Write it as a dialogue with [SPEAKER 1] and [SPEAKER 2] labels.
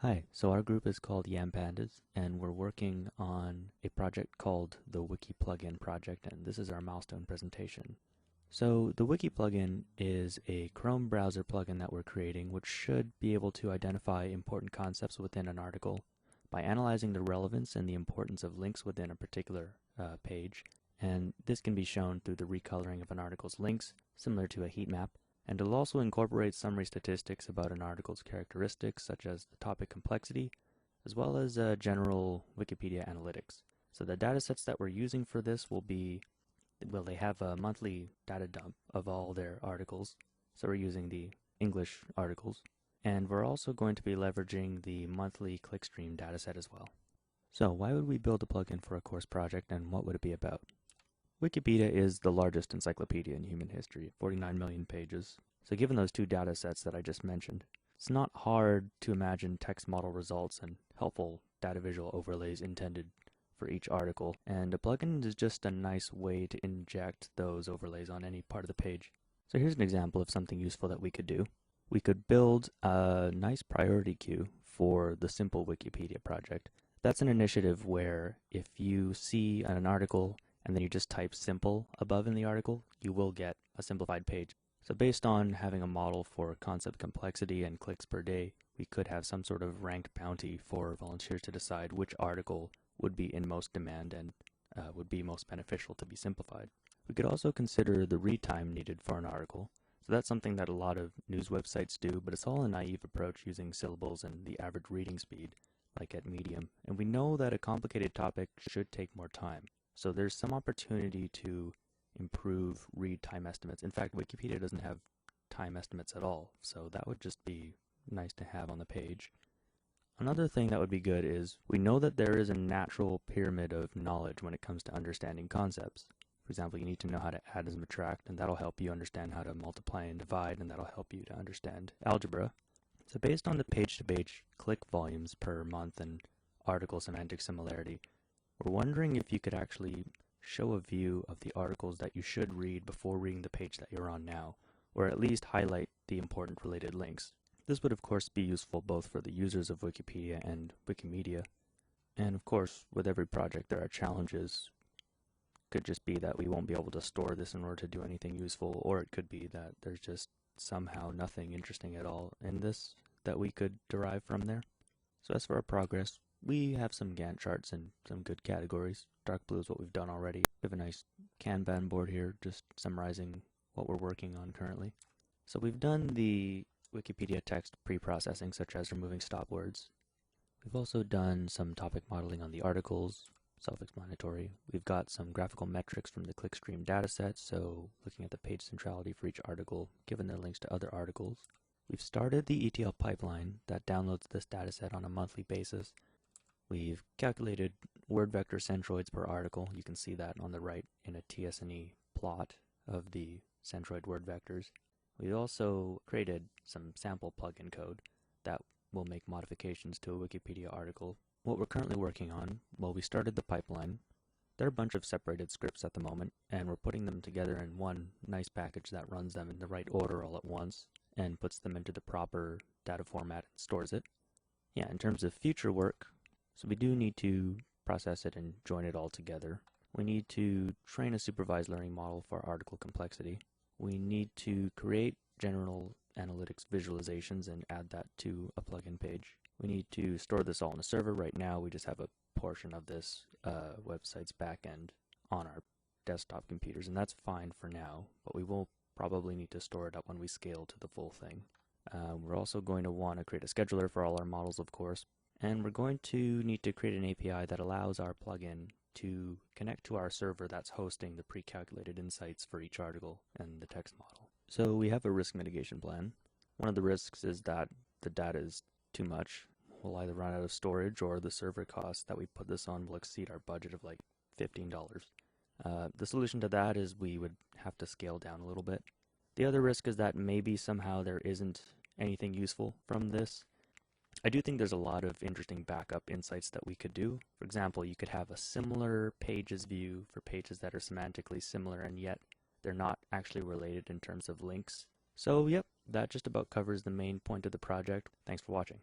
[SPEAKER 1] Hi, so our group is called Yam Pandas, and we're working on a project called the WikiPlugin project, and this is our milestone presentation. So the WikiPlugin is a Chrome browser plugin that we're creating, which should be able to identify important concepts within an article by analyzing the relevance and the importance of links within a particular page. And this can be shown through the recoloring of an article's links, similar to a heat map. And it'll also incorporate summary statistics about an article's characteristics, such as the topic complexity, as well as general Wikipedia analytics. So the datasets that we're using for this will be, well, they have a monthly data dump of all their articles. So we're using the English articles. And we're also going to be leveraging the monthly clickstream dataset as well. So why would we build a plugin for a course project, and what would it be about? Wikipedia is the largest encyclopedia in human history, 49 million pages. So given those two data sets that I just mentioned, it's not hard to imagine text model results and helpful data visual overlays intended for each article, and a plugin is just a nice way to inject those overlays on any part of the page. So here's an example of something useful that we could do. We could build a nice priority queue for the simple Wikipedia project. That's an initiative where if you see an article and then you just type simple above in the article, you will get a simplified page. So based on having a model for concept complexity and clicks per day, we could have some sort of ranked bounty for volunteers to decide which article would be in most demand and would be most beneficial to be simplified. We could also consider the read time needed for an article. So that's something that a lot of news websites do, but it's all a naive approach using syllables and the average reading speed, like at Medium. And we know that a complicated topic should take more time. So there's some opportunity to improve read time estimates. In fact, Wikipedia doesn't have time estimates at all, so that would just be nice to have on the page. Another thing that would be good is we know that there is a natural pyramid of knowledge when it comes to understanding concepts. For example, you need to know how to add and subtract, and that'll help you understand how to multiply and divide, and that'll help you to understand algebra. So based on the page-to-page click volumes per month and article semantic similarity, we're wondering if you could actually show a view of the articles that you should read before reading the page that you're on now, or at least highlight the important related links. This would of course be useful both for the users of Wikipedia and Wikimedia. And of course, with every project there are challenges. It could just be that we won't be able to store this in order to do anything useful, or it could be that there's just somehow nothing interesting at all in this that we could derive from there. So as for our progress, we have some Gantt charts and some good categories. Dark blue is what we've done already. We have a nice Kanban board here, just summarizing what we're working on currently. So we've done the Wikipedia text pre-processing, such as removing stop words. We've also done some topic modeling on the articles, self-explanatory. We've got some graphical metrics from the clickstream dataset, so looking at the page centrality for each article, given their links to other articles. We've started the ETL pipeline that downloads this dataset on a monthly basis. We've calculated word vector centroids per article. You can see that on the right in a TSNE plot of the centroid word vectors. We also created some sample plugin code that will make modifications to a Wikipedia article. What we're currently working on, well, we started the pipeline. There are a bunch of separated scripts at the moment, and we're putting them together in one nice package that runs them in the right order all at once and puts them into the proper data format and stores it. Yeah, in terms of future work, so we do need to process it and join it all together. We need to train a supervised learning model for article complexity. We need to create general analytics visualizations and add that to a plugin page. We need to store this all in a server. Right now we just have a portion of this website's backend on our desktop computers, and that's fine for now, but we will probably need to store it up when we scale to the full thing. We're also going to want to create a scheduler for all our models, of course, and we're going to need to create an API that allows our plugin to connect to our server that's hosting the pre-calculated insights for each article and the text model. So we have a risk mitigation plan. One of the risks is that the data is too much. We'll either run out of storage, or the server costs that we put this on will exceed our budget of like $15. The solution to that is we would have to scale down a little bit. The other risk is that maybe somehow there isn't anything useful from this. I do think there's a lot of interesting backup insights that we could do. For example, you could have a similar pages view for pages that are semantically similar and yet they're not actually related in terms of links. So yep, that just about covers the main point of the project. Thanks for watching.